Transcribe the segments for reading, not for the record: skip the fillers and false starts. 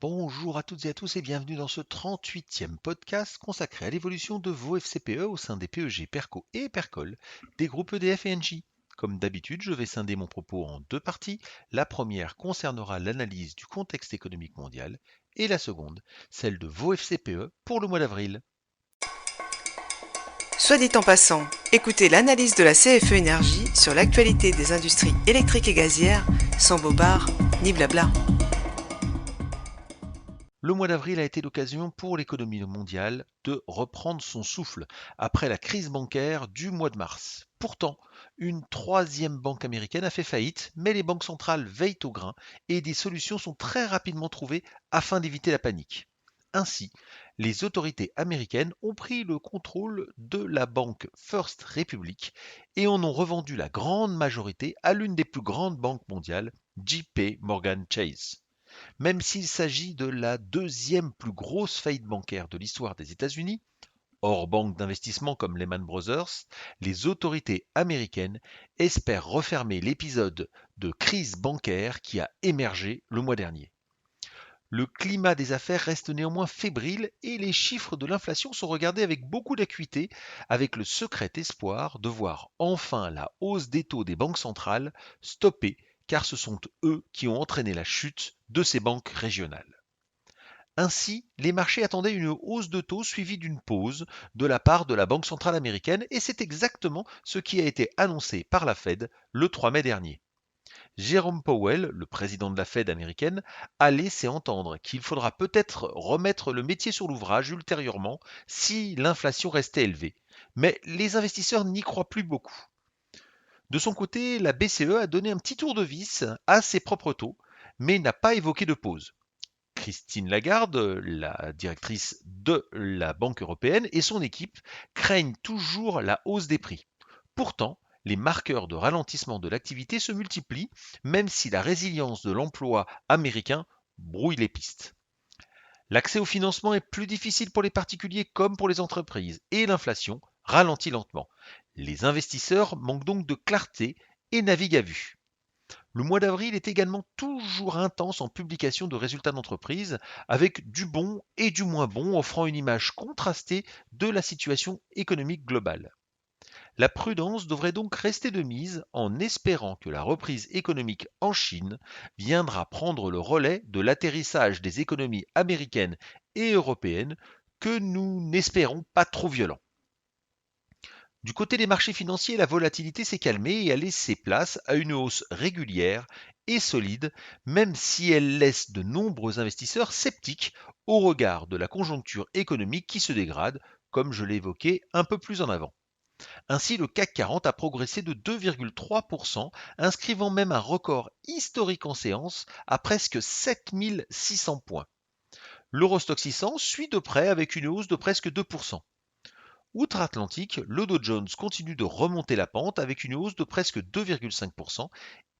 Bonjour à toutes et à tous et bienvenue dans ce 38e podcast consacré à l'évolution de vos FCPE au sein des PEG, PERCO et PERCOL des groupes EDF et Engie. Comme d'habitude, je vais scinder mon propos en deux parties. La première concernera l'analyse du contexte économique mondial et la seconde, celle de vos FCPE pour le mois d'avril. Soit dit en passant, écoutez l'analyse de la CFE Énergie sur l'actualité des industries électriques et gazières, sans bobard ni blabla. Le mois d'avril a été l'occasion pour l'économie mondiale de reprendre son souffle après la crise bancaire du mois de mars. Pourtant, une troisième banque américaine a fait faillite, mais les banques centrales veillent au grain et des solutions sont très rapidement trouvées afin d'éviter la panique. Ainsi, les autorités américaines ont pris le contrôle de la banque First Republic et en ont revendu la grande majorité à l'une des plus grandes banques mondiales, JP Morgan Chase. Même s'il s'agit de la deuxième plus grosse faillite bancaire de l'histoire des États-Unis, hors banque d'investissement comme Lehman Brothers, les autorités américaines espèrent refermer l'épisode de crise bancaire qui a émergé le mois dernier. Le climat des affaires reste néanmoins fébrile et les chiffres de l'inflation sont regardés avec beaucoup d'acuité, avec le secret espoir de voir enfin la hausse des taux des banques centrales stopper, car ce sont eux qui ont entraîné la chute de ces banques régionales. Ainsi, les marchés attendaient une hausse de taux suivie d'une pause de la part de la Banque centrale américaine et c'est exactement ce qui a été annoncé par la Fed le 3 mai dernier. Jérôme Powell, le président de la Fed américaine, a laissé entendre qu'il faudra peut-être remettre le métier sur l'ouvrage ultérieurement si l'inflation restait élevée. Mais les investisseurs n'y croient plus beaucoup. De son côté, la BCE a donné un petit tour de vis à ses propres taux, mais n'a pas évoqué de pause. Christine Lagarde, la directrice de la Banque européenne, et son équipe craignent toujours la hausse des prix. Pourtant, les marqueurs de ralentissement de l'activité se multiplient, même si la résilience de l'emploi américain brouille les pistes. L'accès au financement est plus difficile pour les particuliers comme pour les entreprises, et l'inflation ralentit lentement. Les investisseurs manquent donc de clarté et naviguent à vue. Le mois d'avril est également toujours intense en publication de résultats d'entreprise, avec du bon et du moins bon offrant une image contrastée de la situation économique globale. La prudence devrait donc rester de mise en espérant que la reprise économique en Chine viendra prendre le relais de l'atterrissage des économies américaines et européennes que nous n'espérons pas trop violent. Du côté des marchés financiers, la volatilité s'est calmée et a laissé place à une hausse régulière et solide, même si elle laisse de nombreux investisseurs sceptiques au regard de la conjoncture économique qui se dégrade, comme je l'ai évoqué un peu plus en avant. Ainsi, le CAC 40 a progressé de 2,3%, inscrivant même un record historique en séance à presque 7600 points. L'Eurostoxx 600 suit de près avec une hausse de presque 2%. Outre-Atlantique, le Dow Jones continue de remonter la pente avec une hausse de presque 2,5%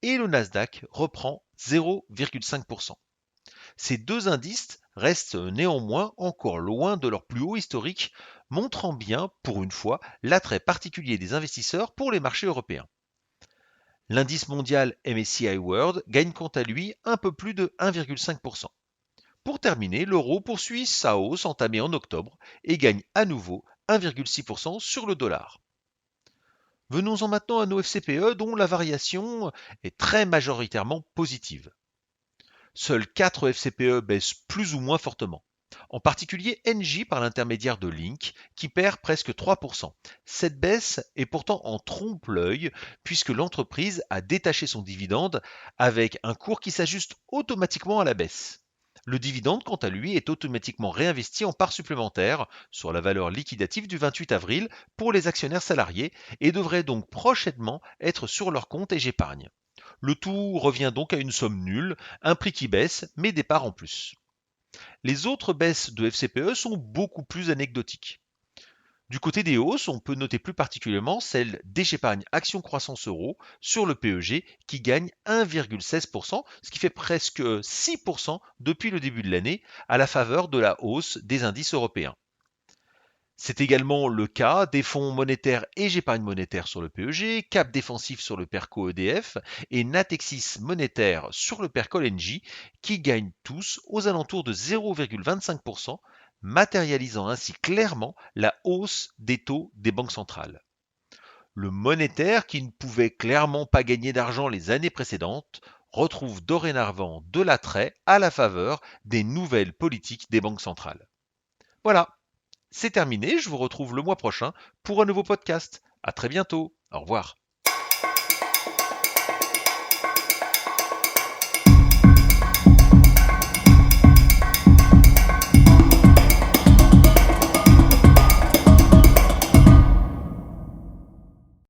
et le Nasdaq reprend 0,5%. Ces deux indices restent néanmoins encore loin de leur plus haut historique, montrant bien, pour une fois, l'attrait particulier des investisseurs pour les marchés européens. L'indice mondial MSCI World gagne quant à lui un peu plus de 1,5%. Pour terminer, l'euro poursuit sa hausse entamée en octobre et gagne à nouveau 1,6% sur le dollar. Venons-en maintenant à nos FCPE dont la variation est très majoritairement positive. Seuls 4 FCPE baissent plus ou moins fortement. En particulier Engie par l'intermédiaire de Link qui perd presque 3%. Cette baisse est pourtant en trompe-l'œil puisque l'entreprise a détaché son dividende avec un cours qui s'ajuste automatiquement à la baisse. Le dividende, quant à lui, est automatiquement réinvesti en parts supplémentaires sur la valeur liquidative du 28 avril pour les actionnaires salariés et devrait donc prochainement être sur leur compte et j'épargne. Le tout revient donc à une somme nulle, un prix qui baisse, mais des parts en plus. Les autres baisses de FCPE sont beaucoup plus anecdotiques. Du côté des hausses, on peut noter plus particulièrement celle d'Épargne Action Croissance Euro sur le PEG qui gagne 1,16%, ce qui fait presque 6% depuis le début de l'année, à la faveur de la hausse des indices européens. C'est également le cas des fonds monétaires et j'épargne monétaire sur le PEG, Cap Défensif sur le PERCO EDF et Natexis monétaire sur le PERCO LNJ qui gagnent tous aux alentours de 0,25%, matérialisant ainsi clairement la hausse des taux des banques centrales. Le monétaire, qui ne pouvait clairement pas gagner d'argent les années précédentes, retrouve dorénavant de l'attrait à la faveur des nouvelles politiques des banques centrales. Voilà, c'est terminé, je vous retrouve le mois prochain pour un nouveau podcast. À très bientôt, au revoir.